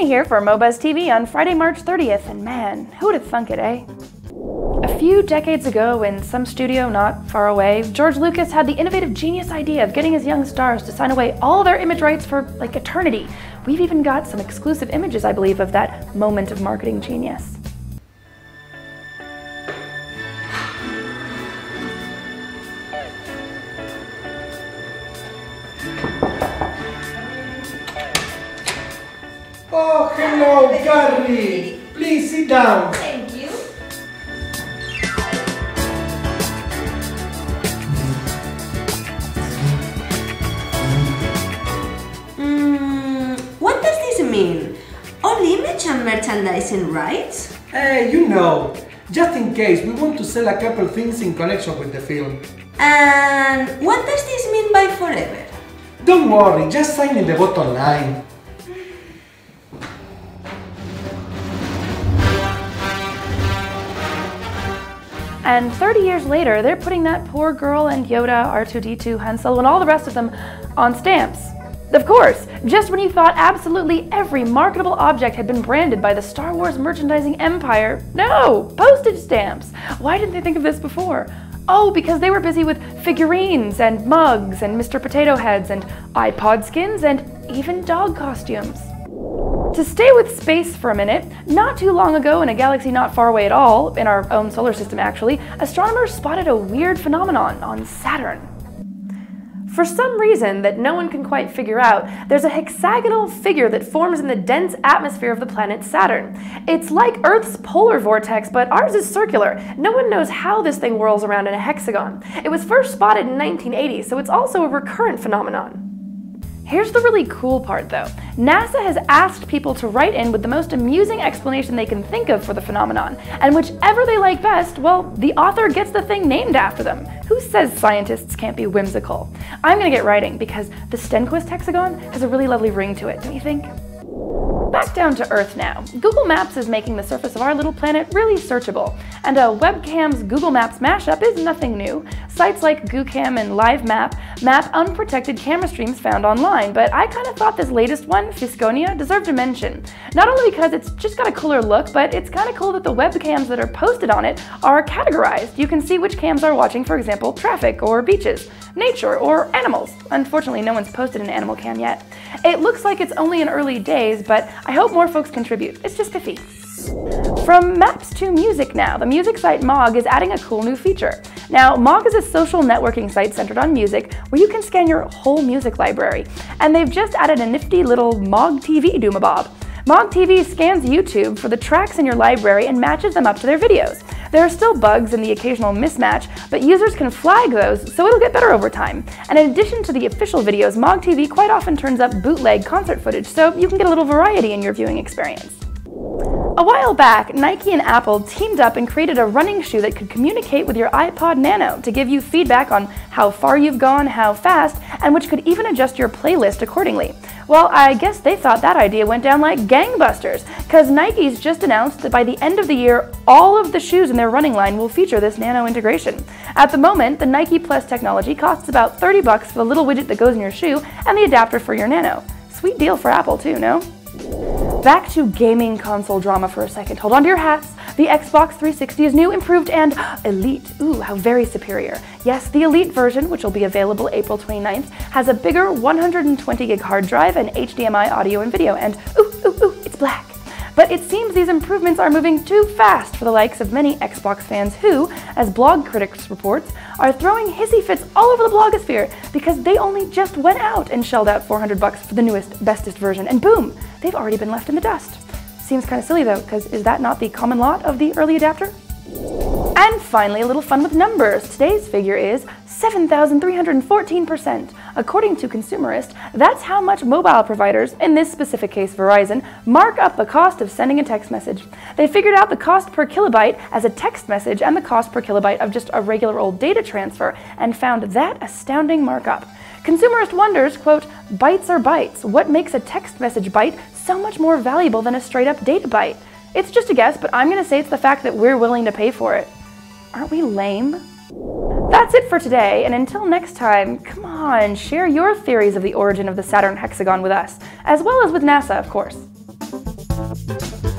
Karina here for MoBuzz TV on Friday, March 30th, and man, who would have thunk it, eh? A few decades ago, in some studio not far away, George Lucas had the innovative genius idea of getting his young stars to sign away all their image rights for, like, eternity. We've even got some exclusive images, I believe, of that moment of marketing genius. Oh, hello, Gary. Please sit down. Thank you. What does this mean? All image and merchandising rights? You know, just in case we want to sell a couple things in connection with the film. And what does this mean by forever? Don't worry, just sign in the bottom line. And 30 years later, they're putting that poor girl and Yoda, R2-D2, Han Solo, and all the rest of them on stamps. Of course, just when you thought absolutely every marketable object had been branded by the Star Wars merchandising empire, no, postage stamps. Why didn't they think of this before? Oh, because they were busy with figurines and mugs and Mr. Potato Heads and iPod skins and even dog costumes. To stay with space for a minute, not too long ago in a galaxy not far away at all, in our own solar system actually, astronomers spotted a weird phenomenon on Saturn. For some reason that no one can quite figure out, there's a hexagonal figure that forms in the dense atmosphere of the planet Saturn. It's like Earth's polar vortex, but ours is circular. No one knows how this thing whirls around in a hexagon. It was first spotted in 1980, so it's also a recurrent phenomenon. Here's the really cool part though. NASA has asked people to write in with the most amusing explanation they can think of for the phenomenon, and whichever they like best, well, the author gets the thing named after them. Who says scientists can't be whimsical? I'm gonna get writing because the Stenquist hexagon has a really lovely ring to it, don't you think? Back down to Earth now. Google Maps is making the surface of our little planet really searchable, and a webcam's Google Maps mashup is nothing new. Sites like GooCam and LiveMap map unprotected camera streams found online, but I kind of thought this latest one, Fisconia, deserved a mention. Not only because it's just got a cooler look, but it's kind of cool that the webcams that are posted on it are categorized. You can see which cams are watching, for example, traffic or beaches, nature, or animals. Unfortunately, no one's posted an animal cam yet. It looks like it's only in early days, but I hope more folks contribute. It's just iffy. From maps to music now, the music site Mog is adding a cool new feature. Now, Mog is a social networking site centered on music where you can scan your whole music library, and they've just added a nifty little Mog TV doomabob. Mog TV scans YouTube for the tracks in your library and matches them up to their videos. There are still bugs and the occasional mismatch, but users can flag those, so it'll get better over time. And in addition to the official videos, Mog TV quite often turns up bootleg concert footage, so you can get a little variety in your viewing experience. A while back, Nike and Apple teamed up and created a running shoe that could communicate with your iPod Nano to give you feedback on how far you've gone, how fast, and which could even adjust your playlist accordingly. Well, I guess they thought that idea went down like gangbusters, because Nike's just announced that by the end of the year, all of the shoes in their running line will feature this Nano integration. At the moment, the Nike Plus technology costs about $30 for the little widget that goes in your shoe and the adapter for your Nano. Sweet deal for Apple too, no? Back to gaming console drama for a second. Hold on to your hats. The Xbox 360 is new, improved, and elite. Ooh, how very superior. Yes, the elite version, which will be available April 29th, has a bigger 120 gig hard drive and HDMI audio and video, and it's black. But it seems these improvements are moving too fast for the likes of many Xbox fans who, as Blog Critics reports, are throwing hissy fits all over the blogosphere because they only just went out and shelled out $400 for the newest, bestest version, and boom, they've already been left in the dust. Seems kind of silly though, because is that not the common lot of the early adapter? And finally, a little fun with numbers. Today's figure is 7,314%. According to Consumerist, that's how much mobile providers, in this specific case Verizon, mark up the cost of sending a text message. They figured out the cost per kilobyte as a text message and the cost per kilobyte of just a regular old data transfer, and found that astounding markup. Consumerist wonders, quote, bytes are bytes. What makes a text message byte so much more valuable than a straight-up data byte? It's just a guess, but I'm going to say it's the fact that we're willing to pay for it. Aren't we lame? That's it for today, and until next time, come on, share your theories of the origin of the Saturn hexagon with us, as well as with NASA, of course. Bye.